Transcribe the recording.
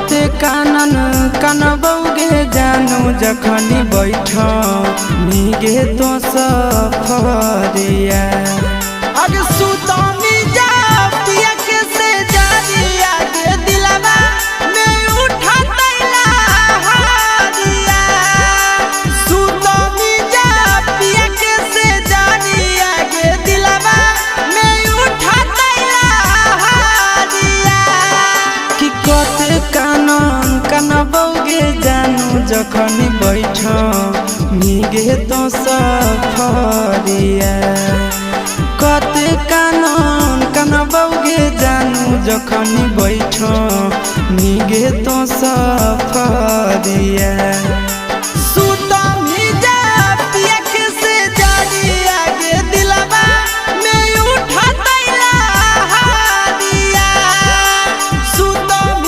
कते कानन कनबौगे जानू जखनी बैठ मीगे तो सफरिया अरे सुतनी जा पिया के से जानिया के दिलवा में उठा तैला हारिया सुतनी जा पिया के से जानिया के दिलवा में उठा तैला हारिया कि कते कानन कनबौगे जानू जखनी बैठ मीगे तो सफरिया कते कानन कनबौगे जानू जखनी बैठ मीगे तो सफरिया।